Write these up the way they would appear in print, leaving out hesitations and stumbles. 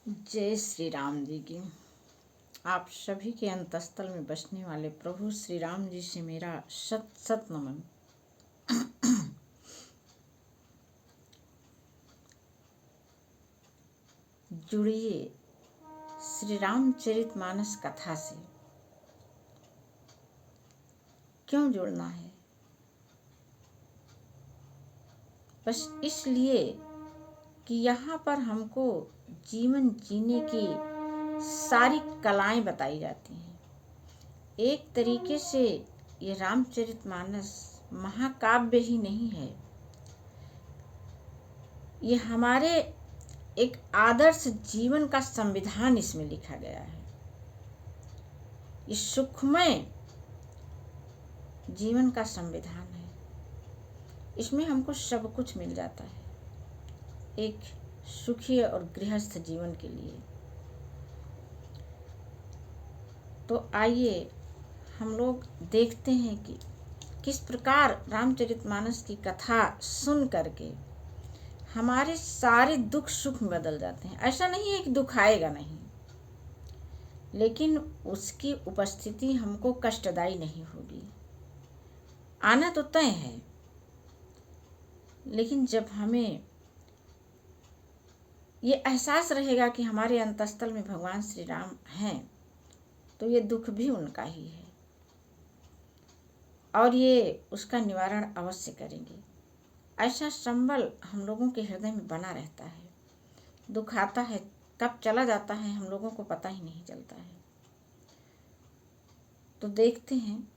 जय श्री राम जी की। आप सभी के अंतस्थल में बसने वाले प्रभु श्री राम जी से मेरा शत शत नमन। जुड़िए श्री रामचरितमानस कथा से। क्यों जुड़ना है? बस इसलिए कि यहाँ पर हमको जीवन जीने की सारी कलाएं बताई जाती हैं। एक तरीके से ये रामचरितमानस महाकाव्य ही नहीं है, ये हमारे एक आदर्श जीवन का संविधान इसमें लिखा गया है। ये सुखमय जीवन का संविधान है। इसमें हमको सब कुछ मिल जाता है एक सुखी और गृहस्थ जीवन के लिए। तो आइए हम लोग देखते हैं कि किस प्रकार रामचरितमानस की कथा सुन करके हमारे सारे दुख सुख में बदल जाते हैं। ऐसा नहीं है कि दुख आएगा नहीं, लेकिन उसकी उपस्थिति हमको कष्टदायी नहीं होगी। आना तो तय है, लेकिन जब हमें ये एहसास रहेगा कि हमारे अंतस्थल में भगवान श्री राम हैं, तो ये दुख भी उनका ही है और ये उसका निवारण अवश्य करेंगे। ऐसा संबल हम लोगों के हृदय में बना रहता है। दुख आता है, कब चला जाता है हम लोगों को पता ही नहीं चलता है। तो देखते हैं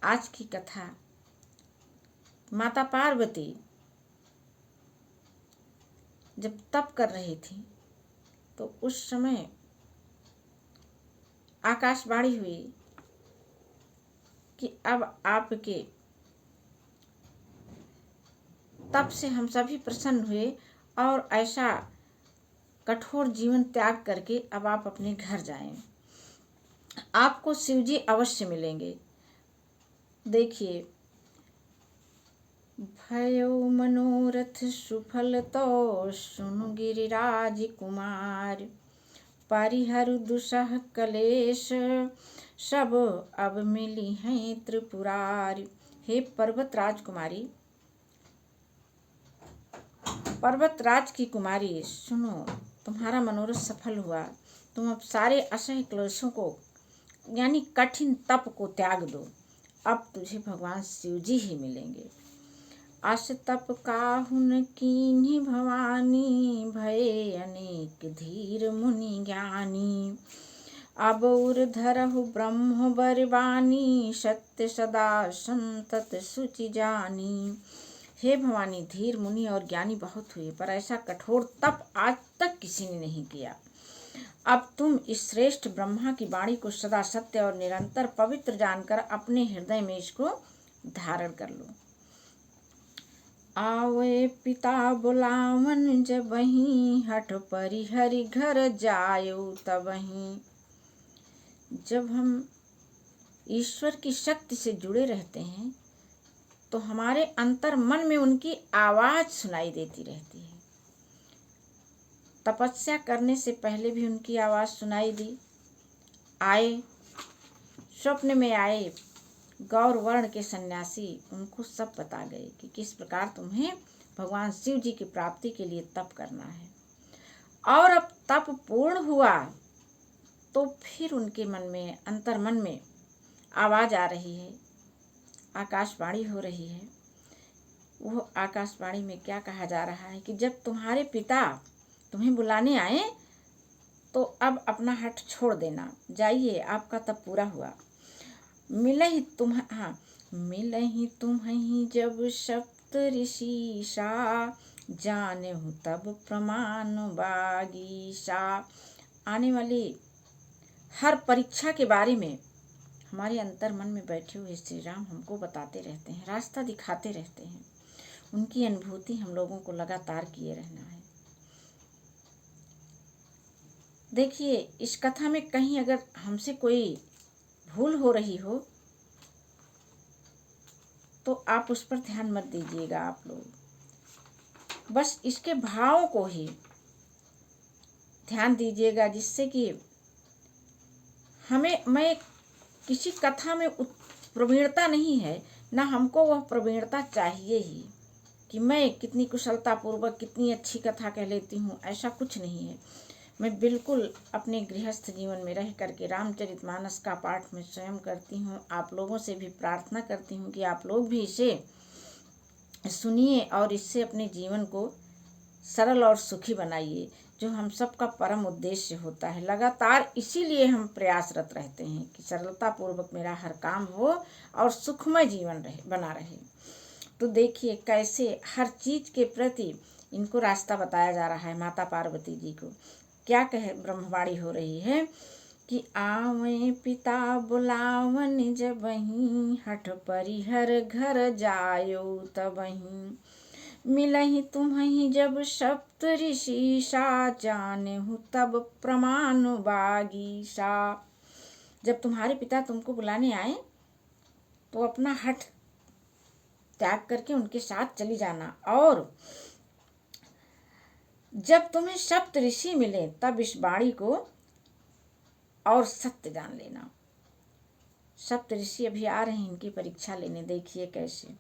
आज की कथा। माता पार्वती जब तप कर रही थी तो उस समय आकाशवाणी हुई कि अब आपके तप से हम सभी प्रसन्न हुए और ऐसा कठोर जीवन त्याग करके अब आप अपने घर जाएं। आपको शिवजी अवश्य मिलेंगे। देखिए, भयो मनोरथ सुफल तो सुनु गिरिराज कुमार, परिहरु दुसह कलेश सब अब मिली हैं त्रिपुरार। हे पर्वत राजकुमारी, पर्वतराज की कुमारी, सुनो, तुम्हारा मनोरथ सफल हुआ। तुम अब सारे असह्य क्लेशों को यानी कठिन तप को त्याग दो। अब तुझे भगवान शिव जी ही मिलेंगे। अस तप काहुन कीन्ही भवानी, भये अनेक धीर मुनि ज्ञानी। अब उर धरहु ब्रह्म बरवानी, सत्य सदा संतत सुचि जानी। हे भवानी, धीर मुनि और ज्ञानी बहुत हुए, पर ऐसा कठोर तप आज तक किसी ने नहीं किया। अब तुम इस श्रेष्ठ ब्रह्मा की वाणी को सदा सत्य और निरंतर पवित्र जानकर अपने हृदय में इसको धारण कर लो। आवे पिता बुलावन जबहि, हठ परिहरि घर जायो तबहि। जब हम ईश्वर की शक्ति से जुड़े रहते हैं तो हमारे अंतर मन में उनकी आवाज सुनाई देती रहती है। तपस्या करने से पहले भी उनकी आवाज सुनाई दी। आए, स्वप्न में आए गौर वर्ण के सन्यासी, उनको सब बता गए कि किस प्रकार तुम्हें भगवान शिव जी की प्राप्ति के लिए तप करना है। और अब तप पूर्ण हुआ तो फिर उनके मन में, अंतर मन में आवाज आ रही है, आकाशवाणी हो रही है। वो आकाशवाणी में क्या कहा जा रहा है कि जब तुम्हारे पिता तुम्हें बुलाने आए तो अब अपना हठ छोड़ देना, जाइए, आपका तब पूरा हुआ। मिलहि तुम्हें जब सप्त ऋषिषा, जानहु तब प्रमाण बागीसा। आने वाली हर परीक्षा के बारे में हमारे अंतर मन में बैठे हुए श्री राम हमको बताते रहते हैं, रास्ता दिखाते रहते हैं। उनकी अनुभूति हम लोगों को लगातार किए रहना है। देखिए, इस कथा में कहीं अगर हमसे कोई भूल हो रही हो तो आप उस पर ध्यान मत दीजिएगा। आप लोग बस इसके भाव को ही ध्यान दीजिएगा, जिससे कि मैं किसी कथा में प्रवीणता नहीं है, ना हमको वह प्रवीणता चाहिए ही कि मैं कितनी कुशलतापूर्वक कितनी अच्छी कथा कह लेती हूँ, ऐसा कुछ नहीं है। मैं बिल्कुल अपने गृहस्थ जीवन में रह करके रामचरितमानस का पाठ मैं स्वयं करती हूँ। आप लोगों से भी प्रार्थना करती हूँ कि आप लोग भी इसे सुनिए और इससे अपने जीवन को सरल और सुखी बनाइए, जो हम सबका परम उद्देश्य होता है। लगातार इसीलिए हम प्रयासरत रहते हैं कि सरलता पूर्वक मेरा हर काम हो और सुखमय जीवन बना रहे। तो देखिए कैसे हर चीज के प्रति इनको रास्ता बताया जा रहा है। माता पार्वती जी को क्या कहे ब्रह्मवाणी हो रही है कि आवे पिता बुलावन जबहि, हठ परिहर घर जायो तबहि, मिलहि तुम्हि जब सप्त ऋषि सा, जानेहु तब प्रमाण बागीसा। जब तुम्हारे पिता तुमको बुलाने आए तो अपना हठ त्याग करके उनके साथ चली जाना, और जब तुम्हें सप्त ऋषि मिले तब इस वाणी को और सत्य जान लेना। सप्त ऋषि अभी आ रहे हैं इनकी परीक्षा लेने। देखिए कैसे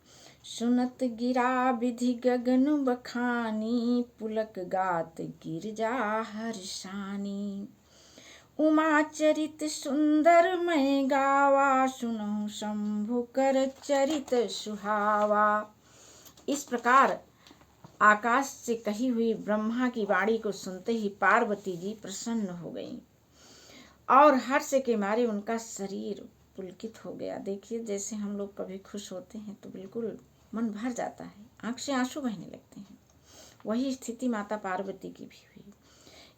सुनत गिरा विधि गगन बखानी, पुलक गात गिरजा हर्षानी, उमा चरित सुंदर मैं गावा, सुनहु शंभु कर चरित सुहावा। इस प्रकार आकाश से कही हुई ब्रह्मा की वाणी को सुनते ही पार्वती जी प्रसन्न हो गईं और हर्ष के मारे उनका शरीर पुलकित हो गया। देखिए जैसे हम लोग कभी खुश होते हैं तो बिल्कुल मन भर जाता है, आंख से आंसू बहने लगते हैं। वही स्थिति माता पार्वती की भी हुई।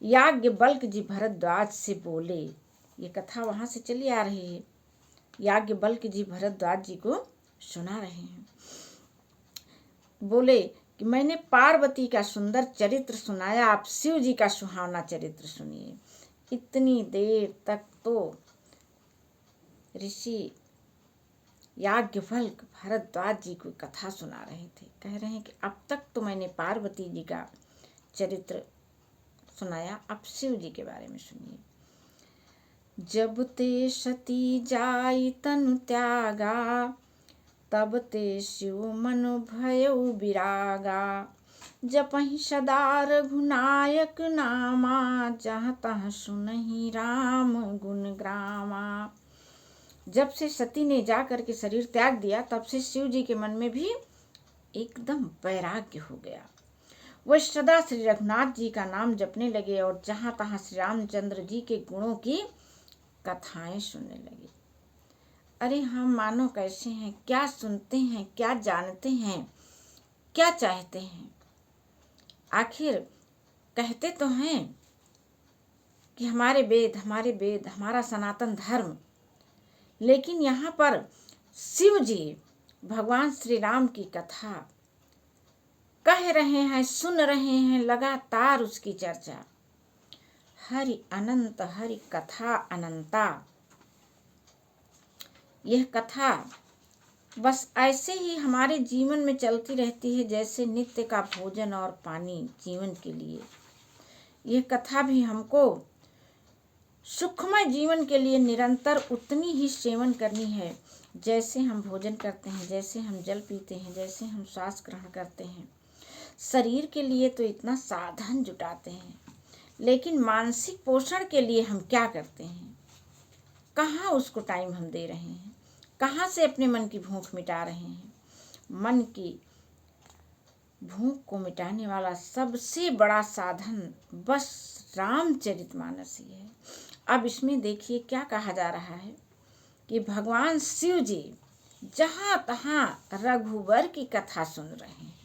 याज्ञवल्क्य जी भरद्वाज से बोले, ये कथा वहां से चली आ रही है। याज्ञवल्क्य जी भरद्वाज जी को सुना रहे हैं। बोले कि मैंने पार्वती का सुंदर चरित्र सुनाया, आप शिव जी का सुहावना चरित्र सुनिए। इतनी देर तक तो ऋषि याज्ञवल्क्य भरद्वाज जी को कथा सुना रहे थे। कह रहे हैं कि अब तक तो मैंने पार्वती जी का चरित्र सुनाया, अब शिव जी के बारे में सुनिए। जब ते सती जाई तनु त्यागा, तब ते शिव मन भयउ विरागा, जपहि सदा रघुनायक नामा, जहाँ तहाँ सुनहि राम गुण ग्रामा। जब से सती ने जा करके शरीर त्याग दिया तब से शिव जी के मन में भी एकदम वैराग्य हो गया। वह सदा श्री रघुनाथ जी का नाम जपने लगे और जहाँ तहाँ श्री रामचंद्र जी के गुणों की कथाएं सुनने लगे। अरे हम मानो कैसे हैं, क्या सुनते हैं, क्या जानते हैं, क्या चाहते हैं। आखिर कहते तो हैं कि हमारे वेद हमारा सनातन धर्म, लेकिन यहाँ पर शिव जी भगवान श्री राम की कथा कह रहे हैं, सुन रहे हैं, लगातार उसकी चर्चा। हरि अनंत हरि कथा अनंता। यह कथा बस ऐसे ही हमारे जीवन में चलती रहती है जैसे नित्य का भोजन और पानी जीवन के लिए। यह कथा भी हमको सुखमय जीवन के लिए निरंतर उतनी ही सेवन करनी है जैसे हम भोजन करते हैं, जैसे हम जल पीते हैं, जैसे हम श्वास ग्रहण करते हैं। शरीर के लिए तो इतना साधन जुटाते हैं, लेकिन मानसिक पोषण के लिए हम क्या करते हैं? कहाँ उसको टाइम हम दे रहे हैं? कहाँ से अपने मन की भूख मिटा रहे हैं? मन की भूख को मिटाने वाला सबसे बड़ा साधन बस रामचरितमानस ही है। अब इसमें देखिए क्या कहा जा रहा है कि भगवान शिव जी जहाँ तहाँ रघुवर की कथा सुन रहे हैं।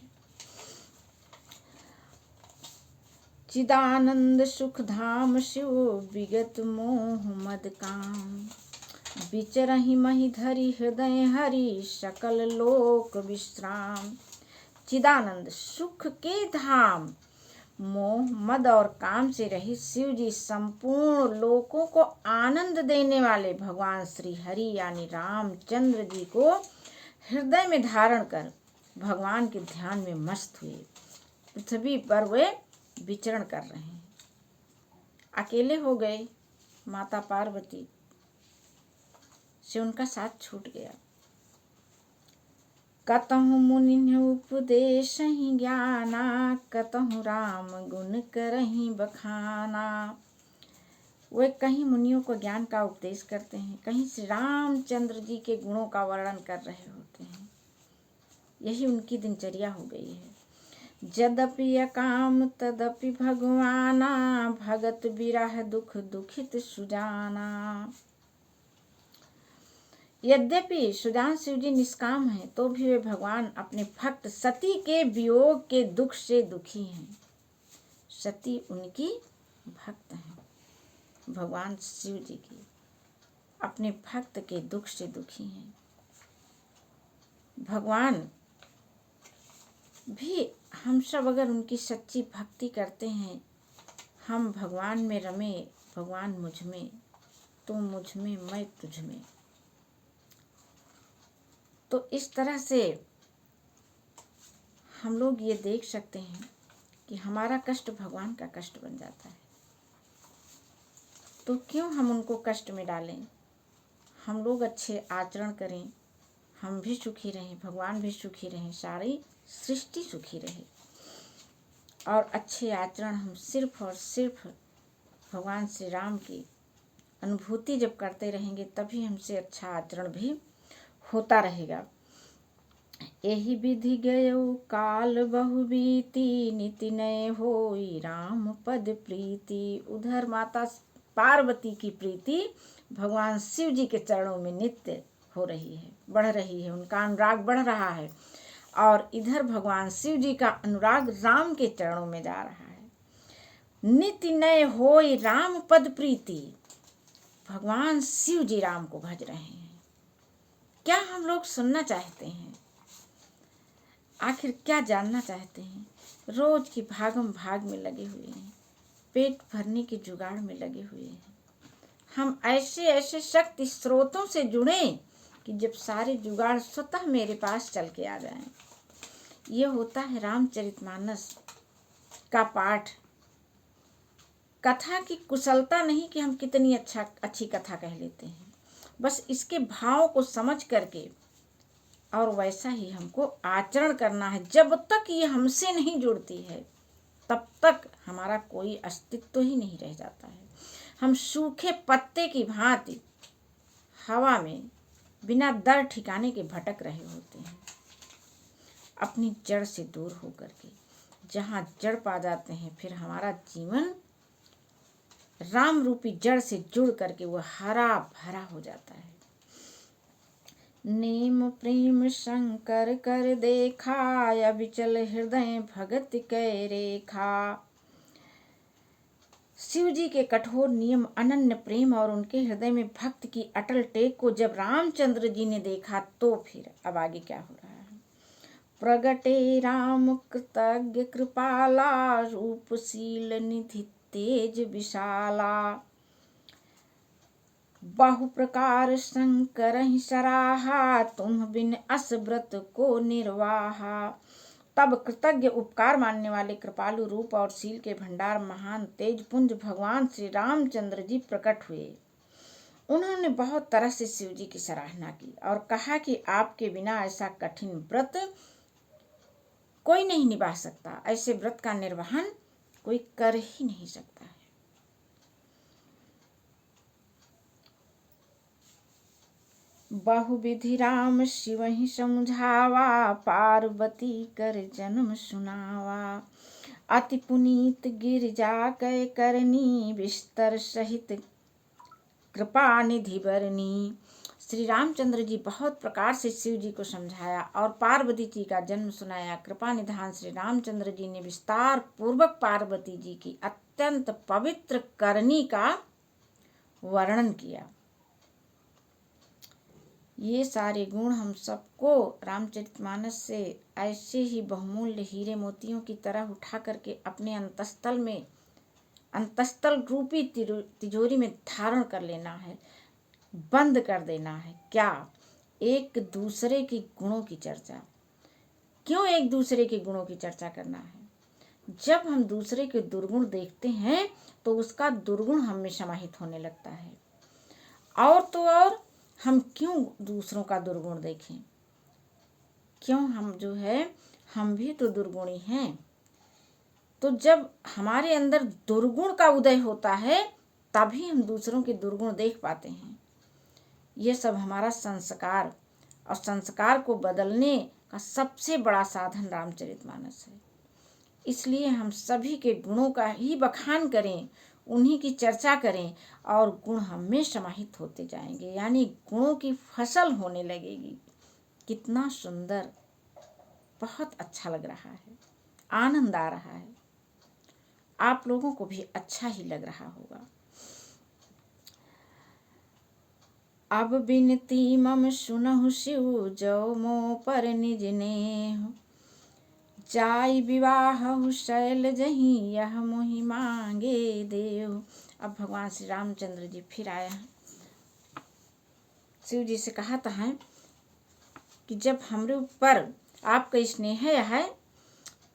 चिदानंद सुख धाम शिव विगत मोह मद काम, विचरहि महि धरि हृदय हरि सकल लोक विश्राम। चिदानंद सुख के धाम, मोह मद और काम से रहित शिव जी संपूर्ण लोकों को आनंद देने वाले भगवान श्री हरि यानी रामचंद्र जी को हृदय में धारण कर भगवान के ध्यान में मस्त हुए पृथ्वी पर वे विचरण कर रहे हैं। अकेले हो गए, माता पार्वती से उनका साथ छूट गया। कतहु मुनि उपदेशहि ज्ञाना, कतहु राम गुण करहि बखाना। वे कहीं मुनियों को ज्ञान का उपदेश करते हैं, कहीं श्री रामचंद्र जी के गुणों का वर्णन कर रहे होते हैं। यही उनकी दिनचर्या हो गई है। यद्यपि अकाम तदपि भगवाना, भगत बिरह दुख दुखित सुजाना। यद्यपि सुजान शिव जी निष्काम हैं, तो भी वे भगवान अपने भक्त सती के वियोग के दुख से दुखी हैं। सती उनकी भक्त हैं, भगवान शिव जी की, अपने भक्त के दुख से दुखी हैं। भगवान भी, हम सब अगर उनकी सच्ची भक्ति करते हैं, हम भगवान में रमे, भगवान मुझ में, तुम मुझ में, मैं तुझ में, तो इस तरह से हम लोग ये देख सकते हैं कि हमारा कष्ट भगवान का कष्ट बन जाता है। तो क्यों हम उनको कष्ट में डालें? हम लोग अच्छे आचरण करें, हम भी सुखी रहें, भगवान भी सुखी रहें, सारी सृष्टि सुखी रहे। और अच्छे आचरण हम सिर्फ और सिर्फ भगवान श्री राम की अनुभूति जब करते रहेंगे, तभी हमसे अच्छा आचरण भी होता रहेगा। यही विधि गयो काल बहु बीती, नीति नय होई राम पद प्रीति। उधर माता पार्वती की प्रीति भगवान शिव जी के चरणों में नित्य हो रही है, बढ़ रही है, उनका अनुराग बढ़ रहा है। और इधर भगवान शिव जी का अनुराग राम के चरणों में जा रहा है। नीति नय होई राम पद प्रीति, भगवान शिव जी राम को भज रहे हैं। क्या हम लोग सुनना चाहते हैं? आखिर क्या जानना चाहते हैं? रोज की भागम भाग में लगे हुए हैं, पेट भरने के जुगाड़ में लगे हुए हैं। हम ऐसे ऐसे शक्ति स्रोतों से जुड़ें कि जब सारे जुगाड़ स्वतः मेरे पास चल के आ जाएं। ये होता है रामचरितमानस का पाठ। कथा की कुशलता नहीं कि हम कितनी अच्छी कथा कह लेते हैं, बस इसके भाव को समझ करके और वैसा ही हमको आचरण करना है। जब तक ये हमसे नहीं जुड़ती है, तब तक हमारा कोई अस्तित्व ही नहीं रह जाता है। हम सूखे पत्ते की भांति हवा में बिना दर ठिकाने के भटक रहे होते हैं, अपनी जड़ से दूर होकर के। जहाँ जड़ पा जाते हैं, फिर हमारा जीवन राम रूपी जड़ से जुड़ करके वो हरा भरा हो जाता है। नेम प्रेम शंकर कर देखा, अविचल हृदय भगत कै रेखा। शिव जी के कठोर नियम, अनन्य प्रेम और उनके हृदय में भक्त की अटल टेक को जब रामचंद्र जी ने देखा, तो फिर अब आगे क्या हो रहा है? प्रगटे राम कृतज्ञ कृपाला, रूपशील निधि तेज विशाला। बहु प्रकार शंकर ही सराहा, तुम बिन अस व्रत को निर्वाहा। तब कृतज्ञ उपकार मानने वाले कृपालु रूप और शील के भंडार महान तेज पुंज भगवान श्री रामचंद्र जी प्रकट हुए। उन्होंने बहुत तरह से शिव जी की सराहना की और कहा कि आपके बिना ऐसा कठिन व्रत कोई नहीं निभा सकता, ऐसे व्रत का निर्वहन कोई कर ही नहीं सकता है। बहुविधि राम शिव ही समझावा, पार्वती कर जन्म सुनावा। अति पुनीत गिरिजा कै करनी, विस्तर सहित कृपा निधि बरनी। श्री रामचंद्र जी बहुत प्रकार से शिव जी को समझाया और पार्वती जी का जन्म सुनाया। कृपा निधान श्री रामचंद्र जी ने विस्तार पूर्वक पार्वती जी की अत्यंत पवित्र करनी का वर्णन किया। ये सारे गुण हम सबको रामचरितमानस से ऐसे ही बहुमूल्य हीरे मोतियों की तरह उठा करके अपने अंतस्थल रूपी तिजोरी में धारण कर लेना है, बंद कर देना है। क्या? एक दूसरे के गुणों की चर्चा। क्यों एक दूसरे के गुणों की चर्चा करना है? जब हम दूसरे के दुर्गुण देखते हैं तो उसका दुर्गुण हम में समाहित होने लगता है। और तो और हम क्यों दूसरों का दुर्गुण देखें? क्यों? हम जो है हम भी तो दुर्गुणी हैं। तो जब हमारे अंदर दुर्गुण का उदय होता है तभी हम दूसरों के दुर्गुण देख पाते हैं। ये सब हमारा संस्कार, और संस्कार को बदलने का सबसे बड़ा साधन रामचरितमानस है। इसलिए हम सभी के गुणों का ही बखान करें, उन्हीं की चर्चा करें और गुण हम में समाहित होते जाएंगे, यानी गुणों की फसल होने लगेगी। कितना सुंदर, बहुत अच्छा लग रहा है, आनंद आ रहा है। आप लोगों को भी अच्छा ही लग रहा होगा। अब बिनती मम सुनहु शिव, जो मो पर निज नेहु। जाय विवाह शैल जही, यह मोहि मांगे देहु। अब भगवान श्री रामचंद्र जी फिर आए हैं। शिव जी से कहा था है कि जब हमरे ऊपर आपका स्नेह है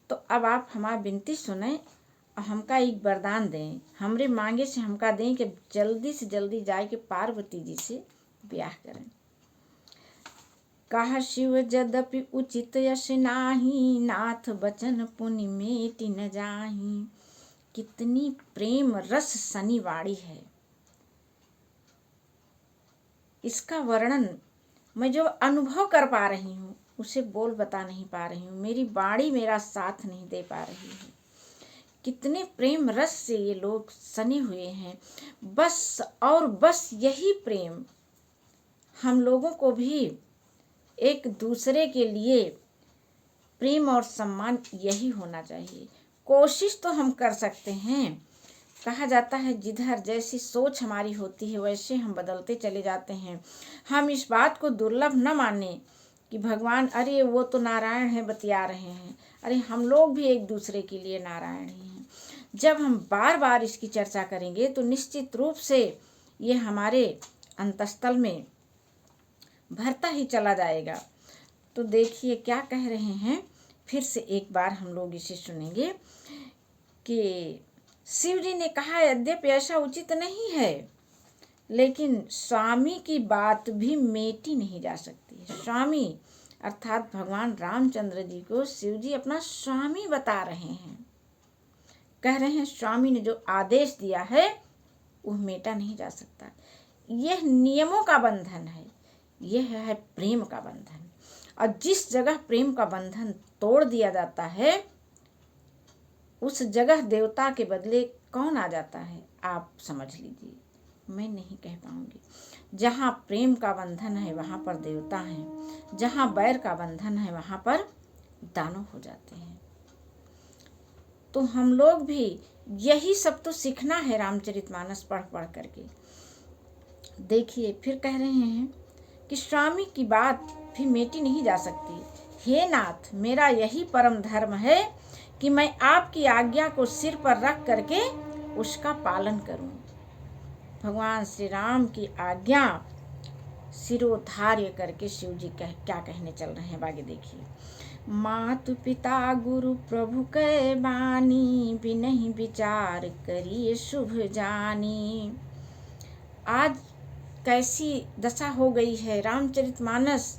तो अब आप हमारी विनती सुने और हमका एक वरदान दें, हमरे मांगे से हमका दें कि जल्दी से जल्दी जाए के पार्वती जी से ब्याह करें। कहा शिव यद्यपि उचित यश नाही, नाथ बचन पुनि मेटि न जाही। कितनी प्रेम रस सनी वाणी है। इसका वर्णन मैं जो अनुभव कर पा रही हूँ उसे बोल बता नहीं पा रही हूँ। मेरी वाणी मेरा साथ नहीं दे पा रही है। कितने प्रेम रस से ये लोग सने हुए हैं। बस और बस यही प्रेम हम लोगों को भी एक दूसरे के लिए प्रेम और सम्मान यही होना चाहिए। कोशिश तो हम कर सकते हैं। कहा जाता है जिधर जैसी सोच हमारी होती है वैसे हम बदलते चले जाते हैं। हम इस बात को दुर्लभ न माने कि भगवान अरे वो तो नारायण है बतिया रहे हैं, अरे हम लोग भी एक दूसरे के लिए नारायण ही हैं। जब हम बार बार इसकी चर्चा करेंगे तो निश्चित रूप से ये हमारे अंतस्थल में भरता ही चला जाएगा। तो देखिए क्या कह रहे हैं, फिर से एक बार हम लोग इसे सुनेंगे कि शिव जी ने कहा यद्यपि ऐसा उचित नहीं है, लेकिन स्वामी की बात भी मेटी नहीं जा सकती। स्वामी अर्थात भगवान रामचंद्र जी को शिव जी अपना स्वामी बता रहे हैं। कह रहे हैं स्वामी ने जो आदेश दिया है वह मेटा नहीं जा सकता। यह नियमों का बंधन है, यह है प्रेम का बंधन। और जिस जगह प्रेम का बंधन तोड़ दिया जाता है उस जगह देवता के बदले कौन आ जाता है आप समझ लीजिए, मैं नहीं कह पाऊंगी। जहाँ प्रेम का बंधन है वहाँ पर देवता हैं, जहाँ बैर का बंधन है वहाँ पर दानव हो जाते हैं। तो हम लोग भी यही सब तो सीखना है रामचरितमानस पढ़ पढ़ करके। देखिए फिर कह रहे हैं कि स्वामी की बात भी मेटी नहीं जा सकती। हे नाथ, मेरा यही परम धर्म है कि मैं आपकी आज्ञा को सिर पर रख करके उसका पालन करूं। भगवान श्री राम की आज्ञा सिरोधार्य करके शिव जी क्या कहने चल रहे हैं आगे देखिए। मातु पिता गुरु प्रभु कै बानी, बिनहि विचार करिए शुभ जानी। आज कैसी दशा हो गई है रामचरितमानस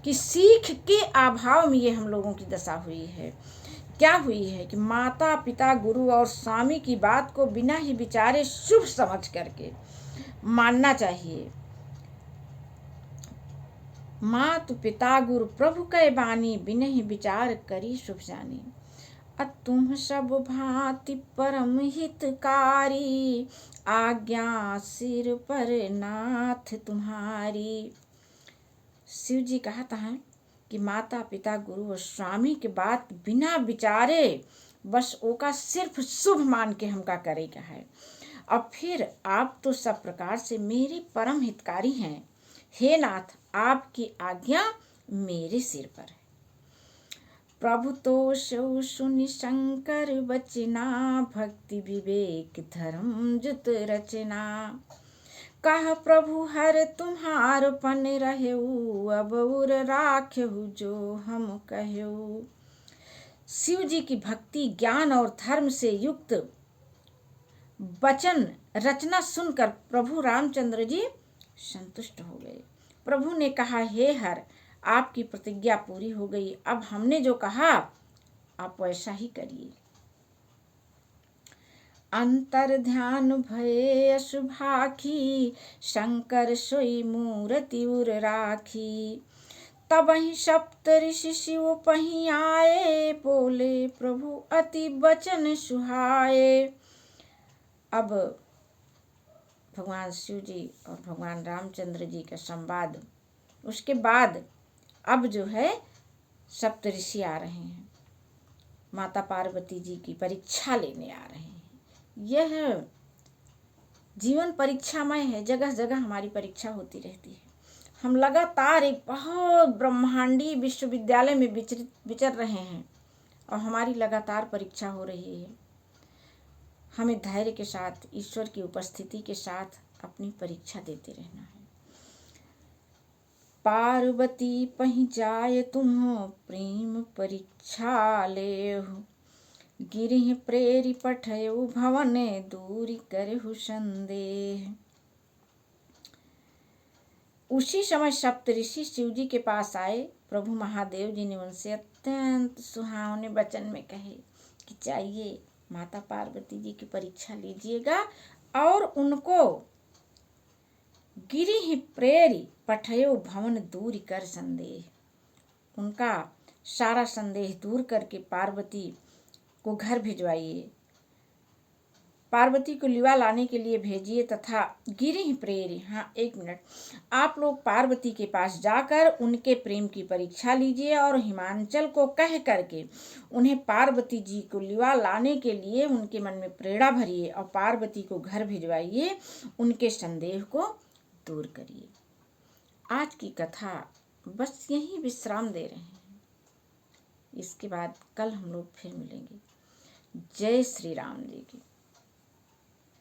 कि सीख के अभाव में ये हम लोगों की दशा हुई है। क्या हुई है कि माता पिता गुरु और स्वामी की बात को बिना ही विचारे शुभ समझ करके मानना चाहिए। मातु पिता गुरु प्रभु कै बानी, बिना ही विचार करी शुभ जानी। तुम सब भांति परम हितकारी, आज्ञा सिर पर नाथ तुम्हारी। शिव जी कहता है कि माता पिता गुरु और स्वामी के बात बिना विचारे बस ओका सिर्फ शुभ मान के हमका करेगा है। अब फिर आप तो सब प्रकार से मेरे परम हितकारी हैं। हे नाथ, आपकी आज्ञा मेरे सिर पर है। प्रभु तो सो सुनि शंकर बचना, भक्ति विवेक धर्म जुत रचना। कह प्रभु हर तुम्हार पन रहेऊ, अब उर राखेऊ जो हम कहेऊ। शिव जी की भक्ति, ज्ञान और धर्म से युक्त वचन रचना सुनकर प्रभु रामचंद्र जी संतुष्ट हो गए। प्रभु ने कहा, हे हर, आपकी प्रतिज्ञा पूरी हो गई। अब हमने जो कहा आप वैसा ही करिए। अंतर ध्यान भये अशुभाखी, शंकर सोई मूर्ति उर राखी। तब ही सप्त ऋषि शिव पही आए, बोले प्रभु अति वचन सुहाए। अब भगवान शिव जी और भगवान रामचंद्र जी का संवाद, उसके बाद अब जो है सप्त ऋषि आ रहे हैं, माता पार्वती जी की परीक्षा लेने आ रहे हैं। यह जीवन परीक्षामय है, जगह जगह हमारी परीक्षा होती रहती है। हम लगातार एक बहुत ब्रह्मांडीय विश्वविद्यालय में विचर रहे हैं और हमारी लगातार परीक्षा हो रही है। हमें धैर्य के साथ, ईश्वर की उपस्थिति के साथ अपनी परीक्षा देते रहना है। पार्वती पही जाय तुम प्रेम परीक्षा लेहु, गिरिह प्रेरि पठयु भवन दूरी करहु संदेह। उसी समय सप्तऋषि शिव जी के पास आए। प्रभु महादेव जी ने उनसे अत्यंत सुहावने वचन में कहे कि जाइए, माता पार्वती जी की परीक्षा लीजिएगा और उनको गिरिह प्रेरि पठयो भवन दूरी कर संदेह, उनका सारा संदेह दूर करके पार्वती को घर भिजवाइए, पार्वती को लिवा लाने के लिए भेजिए तथा गिरिह प्रेरि, हाँ एक मिनट, आप लोग पार्वती के पास जाकर उनके प्रेम की परीक्षा लीजिए और हिमांचल को कह करके उन्हें पार्वती जी को लिवा लाने के लिए उनके मन में प्रेरणा भरिए और पार्वती को घर भिजवाइए, उनके संदेह को दूर करिए। आज की कथा बस यहीं विश्राम दे रहे हैं। इसके बाद कल हम लोग फिर मिलेंगे। जय श्री राम जी की।